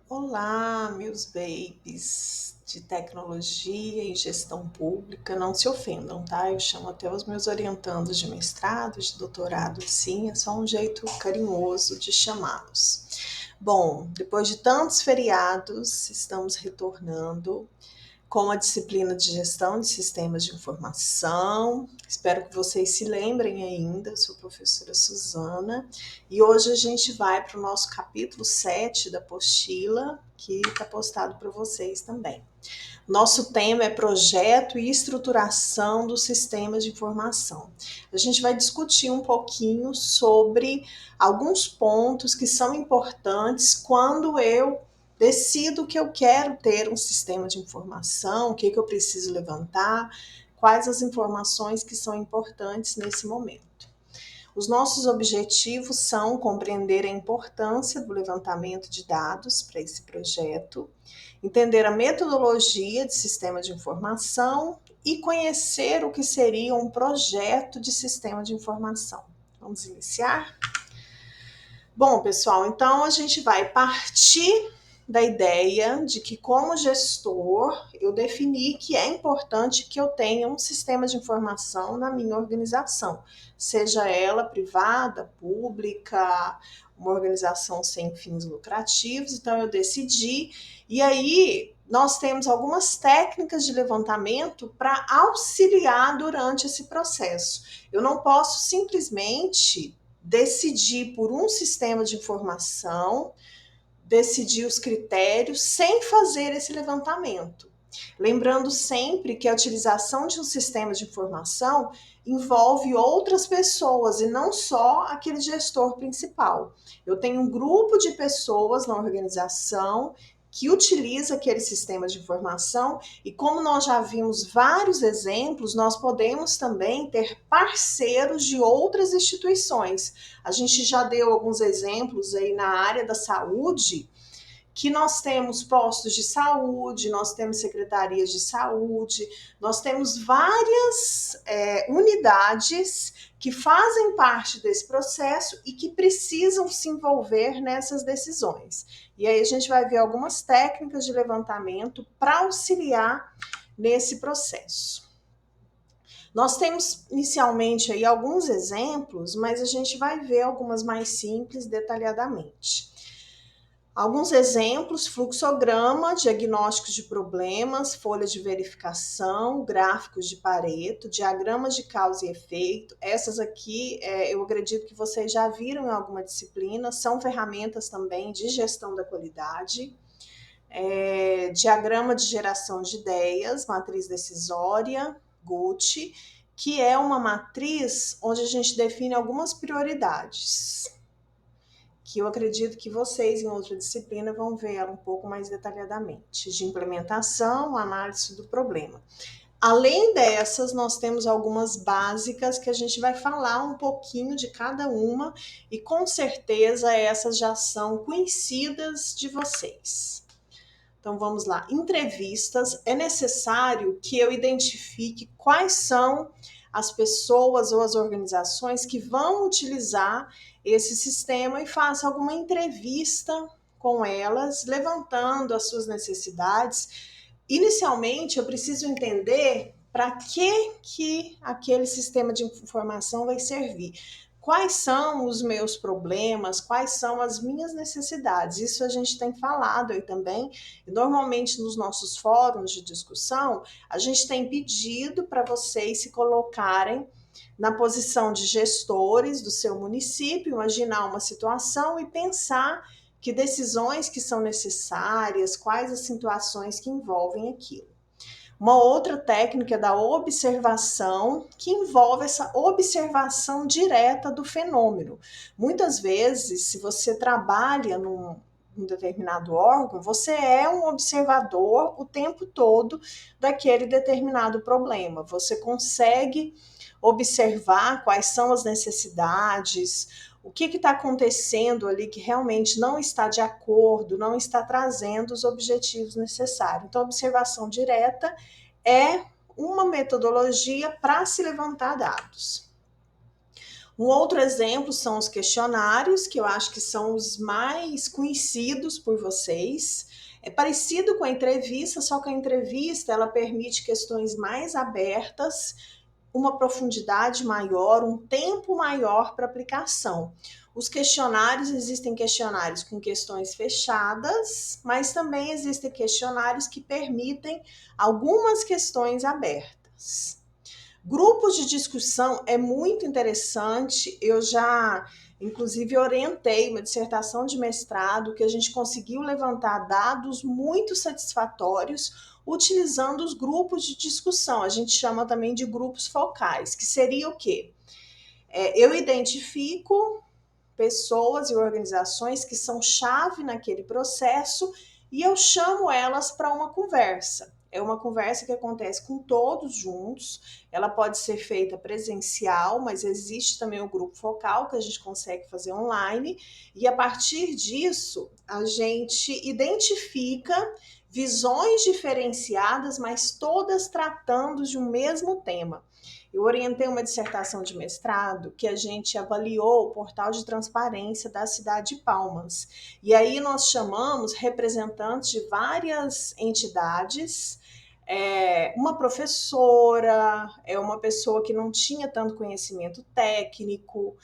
Olá, meus babies de tecnologia e gestão pública, não se ofendam, tá? Eu chamo até os meus orientandos de mestrado, de doutorado, sim, é só um jeito carinhoso de chamá-los. Bom, depois de tantos feriados, estamos retornando com a disciplina de gestão de sistemas de informação. Espero que vocês se lembrem ainda, eu sou a professora Suzana, e hoje a gente vai para o nosso capítulo 7 da apostila, que está postado para vocês também. Nosso tema é projeto e estruturação dos sistemas de informação. A gente vai discutir um pouquinho sobre alguns pontos que são importantes quando eu decido que eu quero ter um sistema de informação, o que eu preciso levantar, quais as informações que são importantes nesse momento. Os nossos objetivos são compreender a importância do levantamento de dados para esse projeto, entender a metodologia de sistema de informação e conhecer o que seria um projeto de sistema de informação. Vamos iniciar? Bom, pessoal, então a gente vai partir da ideia de que, como gestor, eu defini que é importante que eu tenha um sistema de informação na minha organização, seja ela privada, pública, uma organização sem fins lucrativos. Então, eu decidi, e aí nós temos algumas técnicas de levantamento para auxiliar durante esse processo. Eu não posso simplesmente decidir por um sistema de informação, decidir os critérios sem fazer esse levantamento. Lembrando sempre que a utilização de um sistema de informação envolve outras pessoas e não só aquele gestor principal. Eu tenho um grupo de pessoas na organização que utiliza aquele sistema de informação e, como nós já vimos vários exemplos, nós podemos também ter parceiros de outras instituições. A gente já deu alguns exemplos aí na área da saúde, que nós temos postos de saúde, nós temos secretarias de saúde, nós temos várias unidades que fazem parte desse processo e que precisam se envolver nessas decisões. E aí a gente vai ver algumas técnicas de levantamento para auxiliar nesse processo. Nós temos inicialmente aí alguns exemplos, mas a gente vai ver algumas mais simples detalhadamente. Alguns exemplos: fluxograma, diagnósticos de problemas, folha de verificação, gráficos de Pareto, diagramas de causa e efeito. Essas aqui, eu acredito que vocês já viram em alguma disciplina, são ferramentas também de gestão da qualidade. Diagrama de geração de ideias, matriz decisória, GUT, que é uma matriz onde a gente define algumas prioridades, que eu acredito que vocês, em outra disciplina, vão ver ela um pouco mais detalhadamente, de implementação, análise do problema. Além dessas, nós temos algumas básicas que a gente vai falar um pouquinho de cada uma, e com certeza essas já são conhecidas de vocês. Então vamos lá. Entrevistas. É necessário que eu identifique quais são as pessoas ou as organizações que vão utilizar esse sistema e faça alguma entrevista com elas, levantando as suas necessidades. Inicialmente, eu preciso entender para que aquele sistema de informação vai servir. Quais são os meus problemas, quais são as minhas necessidades. Isso a gente tem falado aí também. E normalmente nos nossos fóruns de discussão, a gente tem pedido para vocês se colocarem na posição de gestores do seu município, imaginar uma situação e pensar que decisões que são necessárias, quais as situações que envolvem aquilo. Uma outra técnica é da observação, que envolve essa observação direta do fenômeno. Muitas vezes, se você trabalha num determinado órgão, você é um observador o tempo todo daquele determinado problema. Você consegue observar quais são as necessidades, o que está acontecendo ali que realmente não está de acordo, não está trazendo os objetivos necessários. Então, a observação direta é uma metodologia para se levantar dados. Um outro exemplo são os questionários, que eu acho que são os mais conhecidos por vocês. É parecido com a entrevista, só que a entrevista ela permite questões mais abertas, uma profundidade maior, um tempo maior para aplicação. Os questionários, existem questionários com questões fechadas, mas também existem questionários que permitem algumas questões abertas. Grupos de discussão é muito interessante. Eu já, inclusive, orientei uma dissertação de mestrado que a gente conseguiu levantar dados muito satisfatórios utilizando os grupos de discussão. A gente chama também de grupos focais, que seria o quê? Eu identifico pessoas e organizações que são chave naquele processo e eu chamo elas para uma conversa. É uma conversa que acontece com todos juntos, ela pode ser feita presencial, mas existe também o grupo focal que a gente consegue fazer online, e a partir disso a gente identifica visões diferenciadas, mas todas tratando de um mesmo tema. Eu orientei uma dissertação de mestrado que a gente avaliou o portal de transparência da cidade de Palmas. E aí nós chamamos representantes de várias entidades, uma professora, uma pessoa que não tinha tanto conhecimento técnico,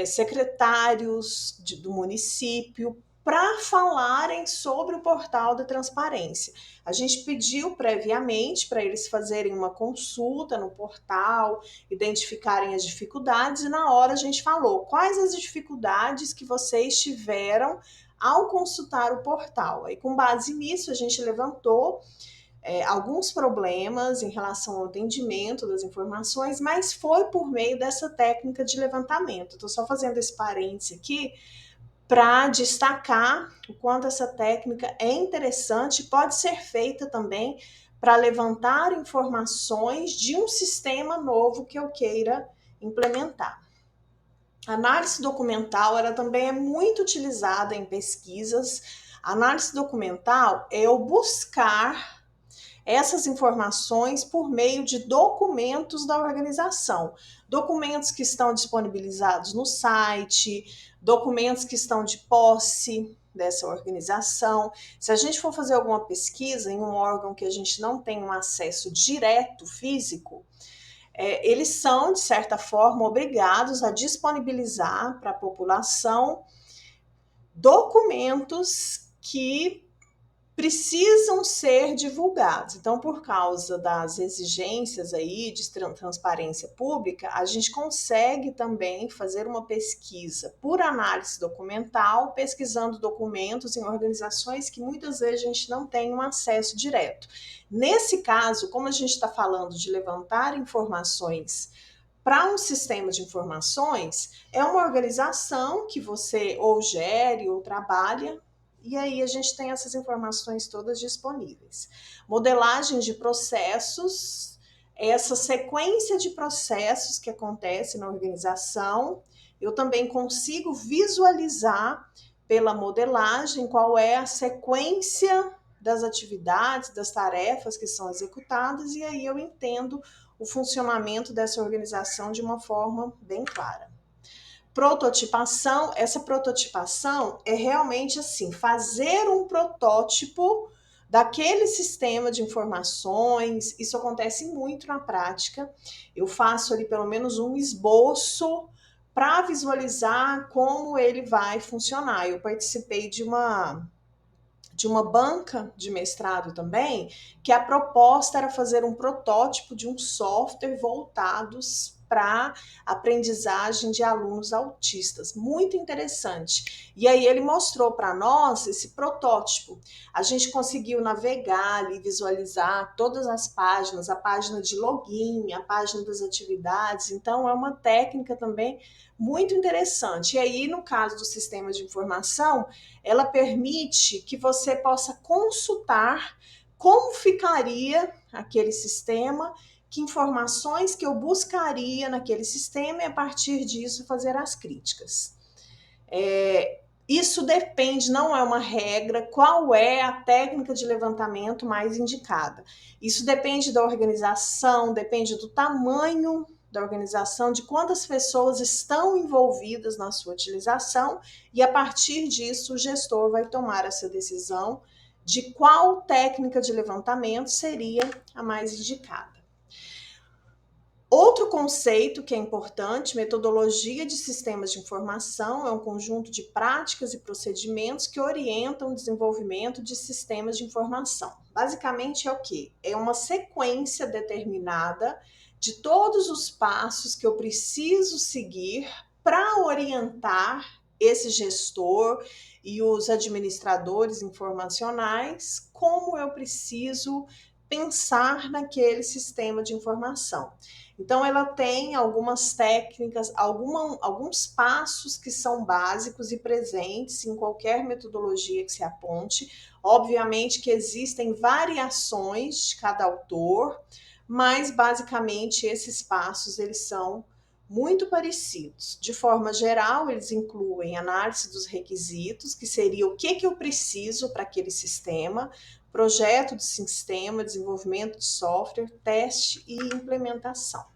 secretários do município, para falarem sobre o portal da transparência. A gente pediu previamente para eles fazerem uma consulta no portal, identificarem as dificuldades, e na hora a gente falou quais as dificuldades que vocês tiveram ao consultar o portal. Aí, com base nisso, a gente levantou alguns problemas em relação ao entendimento das informações, mas foi por meio dessa técnica de levantamento. Estou só fazendo esse parêntese aqui para destacar o quanto essa técnica é interessante e pode ser feita também para levantar informações de um sistema novo que eu queira implementar. A análise documental ela também é muito utilizada em pesquisas. A análise documental é o buscar essas informações por meio de documentos da organização. Documentos que estão disponibilizados no site, documentos que estão de posse dessa organização. Se a gente for fazer alguma pesquisa em um órgão que a gente não tem um acesso direto físico, eles são, de certa forma, obrigados a disponibilizar para a população documentos que precisam ser divulgados. Então, por causa das exigências aí de transparência pública, a gente consegue também fazer uma pesquisa por análise documental, pesquisando documentos em organizações que muitas vezes a gente não tem um acesso direto. Nesse caso, como a gente está falando de levantar informações para um sistema de informações, é uma organização que você ou gere ou trabalha, e aí a gente tem essas informações todas disponíveis. Modelagem de processos, essa sequência de processos que acontece na organização, eu também consigo visualizar pela modelagem qual é a sequência das atividades, das tarefas que são executadas, e aí eu entendo o funcionamento dessa organização de uma forma bem clara. Prototipação, essa prototipação é realmente assim, fazer um protótipo daquele sistema de informações. Isso acontece muito na prática. Eu faço ali pelo menos um esboço para visualizar como ele vai funcionar. Eu participei de uma banca de mestrado também, que a proposta era fazer um protótipo de um software voltados para aprendizagem de alunos autistas. Muito interessante. E aí ele mostrou para nós esse protótipo. A gente conseguiu navegar ali, visualizar todas as páginas, a página de login, a página das atividades. Então, é uma técnica também muito interessante. E aí, no caso do sistema de informação, ela permite que você possa consultar como ficaria aquele sistema, que informações que eu buscaria naquele sistema e a partir disso fazer as críticas. Isso depende, não é uma regra, qual é a técnica de levantamento mais indicada. Isso depende da organização, depende do tamanho da organização, de quantas pessoas estão envolvidas na sua utilização, e a partir disso o gestor vai tomar essa decisão de qual técnica de levantamento seria a mais indicada. Outro conceito que é importante, metodologia de sistemas de informação, é um conjunto de práticas e procedimentos que orientam o desenvolvimento de sistemas de informação. Basicamente é o quê? É uma sequência determinada de todos os passos que eu preciso seguir para orientar esse gestor e os administradores informacionais como eu preciso pensar naquele sistema de informação. Então, ela tem algumas técnicas, alguns passos que são básicos e presentes em qualquer metodologia que se aponte. Obviamente que existem variações de cada autor, mas basicamente esses passos eles são muito parecidos. De forma geral, eles incluem análise dos requisitos, que seria o que eu preciso para aquele sistema, projeto de sistema, desenvolvimento de software, teste e implementação.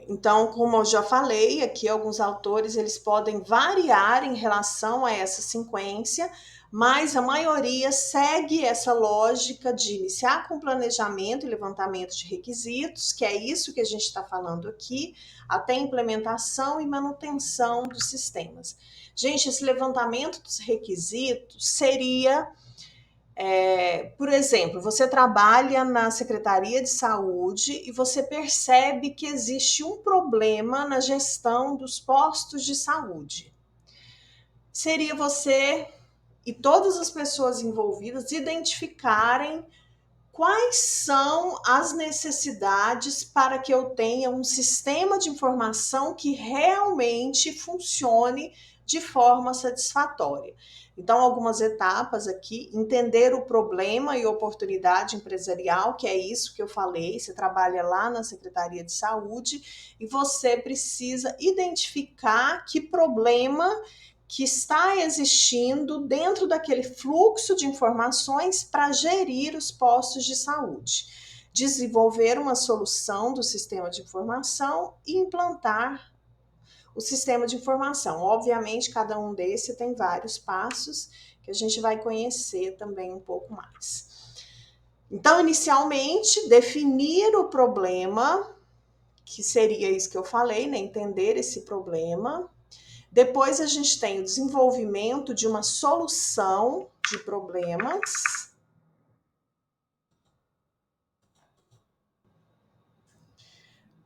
Então, como eu já falei, aqui alguns autores eles podem variar em relação a essa sequência, mas a maioria segue essa lógica de iniciar com planejamento e levantamento de requisitos, que é isso que a gente está falando aqui, até implementação e manutenção dos sistemas. Gente, esse levantamento dos requisitos seria... por exemplo, você trabalha na Secretaria de Saúde e você percebe que existe um problema na gestão dos postos de saúde. Seria você e todas as pessoas envolvidas identificarem quais são as necessidades para que eu tenha um sistema de informação que realmente funcione de forma satisfatória. Então, algumas etapas aqui, entender o problema e oportunidade empresarial, que é isso que eu falei, você trabalha lá na Secretaria de Saúde e você precisa identificar que problema que está existindo dentro daquele fluxo de informações para gerir os postos de saúde, desenvolver uma solução do sistema de informação e implantar o sistema de informação. Obviamente, cada um desses tem vários passos que a gente vai conhecer também um pouco mais. Então, inicialmente, definir o problema, que seria isso que eu falei, né? Entender esse problema. Depois a gente tem o desenvolvimento de uma solução de problemas.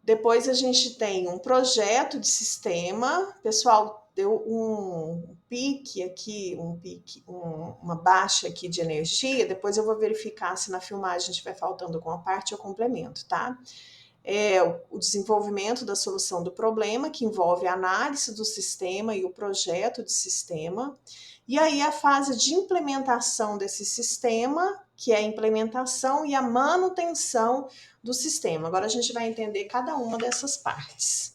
Depois a gente tem um projeto de sistema. Pessoal, deu um pique aqui, uma baixa aqui de energia. Depois eu vou verificar se na filmagem estiver faltando alguma parte, eu complemento, tá? O desenvolvimento da solução do problema, que envolve a análise do sistema e o projeto de sistema. E aí a fase de implementação desse sistema, que é a implementação e a manutenção do sistema. Agora a gente vai entender cada uma dessas partes.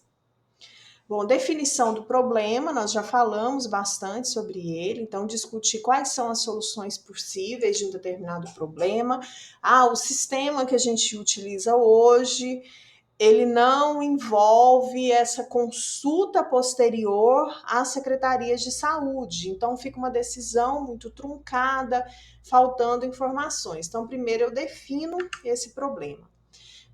Bom, definição do problema, nós já falamos bastante sobre ele, então discutir quais são as soluções possíveis de um determinado problema. O sistema que a gente utiliza hoje, ele não envolve essa consulta posterior às secretarias de saúde, então fica uma decisão muito truncada, faltando informações. Então, primeiro eu defino esse problema.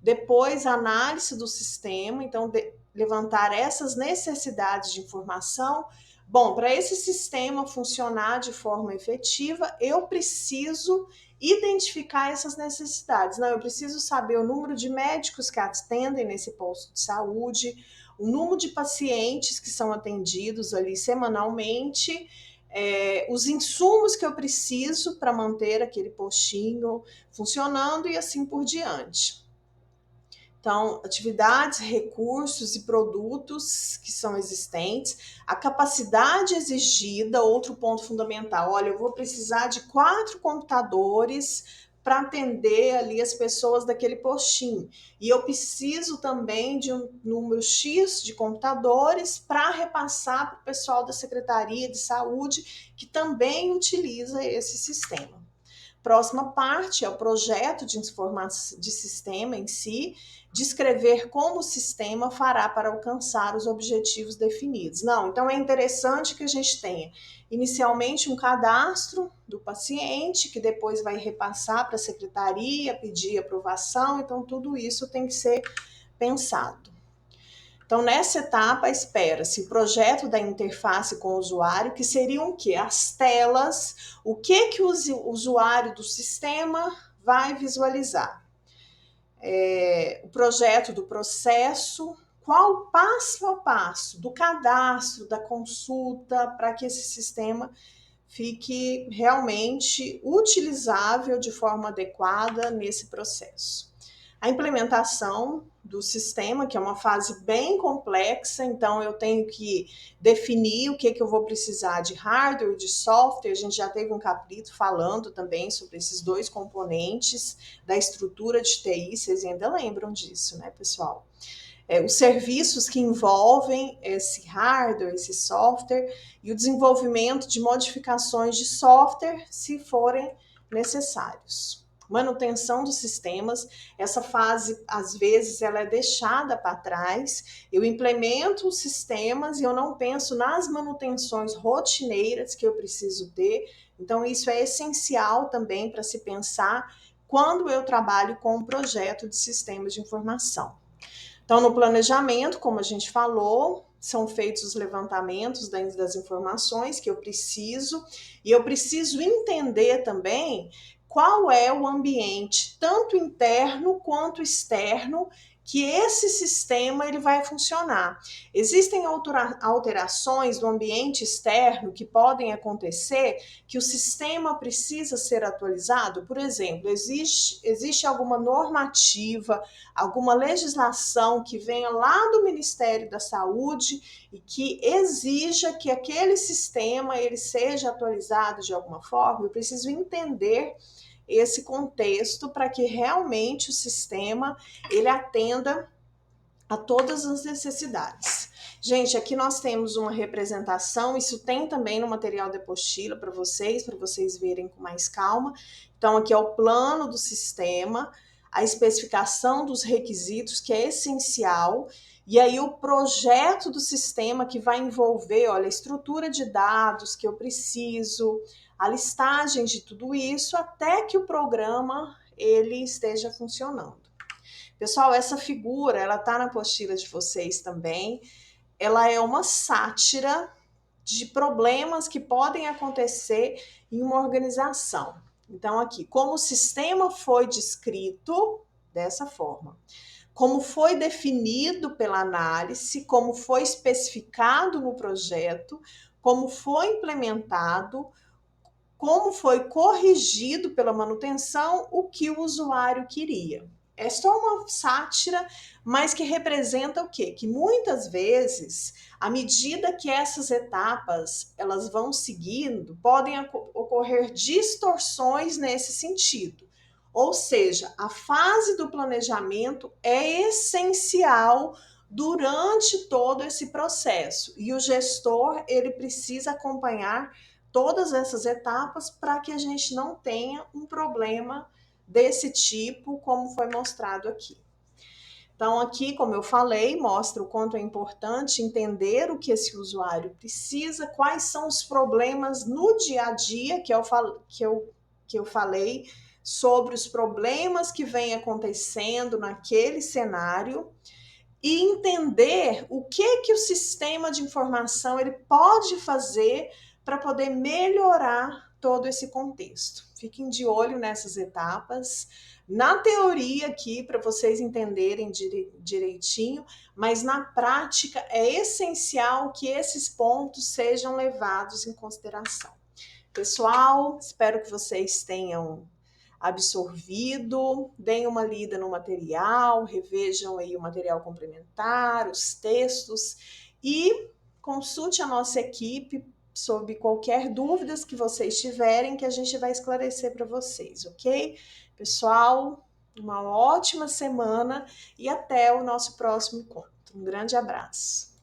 Depois, a análise do sistema, então levantar essas necessidades de informação. Bom, para esse sistema funcionar de forma efetiva, eu preciso identificar essas necessidades. Não, eu preciso saber o número de médicos que atendem nesse posto de saúde, o número de pacientes que são atendidos ali semanalmente, os insumos que eu preciso para manter aquele postinho funcionando e assim por diante. Então, atividades, recursos e produtos que são existentes, a capacidade exigida, outro ponto fundamental. Olha, eu vou precisar de 4 computadores para atender ali as pessoas daquele postinho. E eu preciso também de um número X de computadores para repassar para o pessoal da Secretaria de Saúde, que também utiliza esse sistema. Próxima parte é o projeto de sistema em si, descrever como o sistema fará para alcançar os objetivos definidos. Não, então é interessante que a gente tenha inicialmente um cadastro do paciente, que depois vai repassar para a secretaria, pedir aprovação, então tudo isso tem que ser pensado. Então, nessa etapa, espera-se o projeto da interface com o usuário, que seriam o quê? As telas, o que o usuário do sistema vai visualizar. O projeto do processo, qual o passo a passo do cadastro, da consulta, para que esse sistema fique realmente utilizável de forma adequada nesse processo. A implementação do sistema, que é uma fase bem complexa, então eu tenho que definir o que eu vou precisar de hardware e de software. A gente já teve um capítulo falando também sobre esses dois componentes da estrutura de TI, vocês ainda lembram disso, né, pessoal? Os serviços que envolvem esse hardware, esse software, e o desenvolvimento de modificações de software, se forem necessários. Manutenção dos sistemas, essa fase, às vezes, ela é deixada para trás. Eu implemento os sistemas e eu não penso nas manutenções rotineiras que eu preciso ter. Então, isso é essencial também para se pensar quando eu trabalho com um projeto de sistemas de informação. Então, no planejamento, como a gente falou, são feitos os levantamentos das informações que eu preciso, e eu preciso entender também qual é o ambiente, tanto interno quanto externo, que esse sistema ele vai funcionar. Existem alterações do ambiente externo que podem acontecer, que o sistema precisa ser atualizado. Por exemplo, existe alguma normativa, alguma legislação que venha lá do Ministério da Saúde e que exija que aquele sistema ele seja atualizado de alguma forma. Eu preciso entender esse contexto para que realmente o sistema ele atenda a todas as necessidades. Gente, aqui nós temos uma representação, isso tem também no material de apostila para vocês verem com mais calma. Então, aqui é o plano do sistema, a especificação dos requisitos, que é essencial, e aí o projeto do sistema que vai envolver, olha, a estrutura de dados que eu preciso, a listagem de tudo isso, até que o programa ele esteja funcionando. Pessoal, essa figura, ela tá na apostila de vocês também. Ela é uma sátira de problemas que podem acontecer em uma organização. Então, aqui, como o sistema foi descrito dessa forma, como foi definido pela análise, como foi especificado no projeto, como foi implementado, como foi corrigido pela manutenção, o que o usuário queria. É só uma sátira, mas que representa o quê? Que muitas vezes, à medida que essas etapas elas vão seguindo, podem ocorrer distorções nesse sentido. Ou seja, a fase do planejamento é essencial durante todo esse processo. E o gestor, ele precisa acompanhar todas essas etapas para que a gente não tenha um problema desse tipo, como foi mostrado aqui. Então, aqui, como eu falei, mostra o quanto é importante entender o que esse usuário precisa, quais são os problemas no dia a dia, que eu falei sobre os problemas que vem acontecendo naquele cenário, e entender o que o sistema de informação ele pode fazer para poder melhorar todo esse contexto. Fiquem de olho nessas etapas. Na teoria aqui, para vocês entenderem direitinho, mas na prática é essencial que esses pontos sejam levados em consideração. Pessoal, espero que vocês tenham absorvido, deem uma lida no material, revejam aí o material complementar, os textos e consulte a nossa equipe sobre qualquer dúvidas que vocês tiverem, que a gente vai esclarecer para vocês, ok? Pessoal, uma ótima semana e até o nosso próximo encontro. Um grande abraço.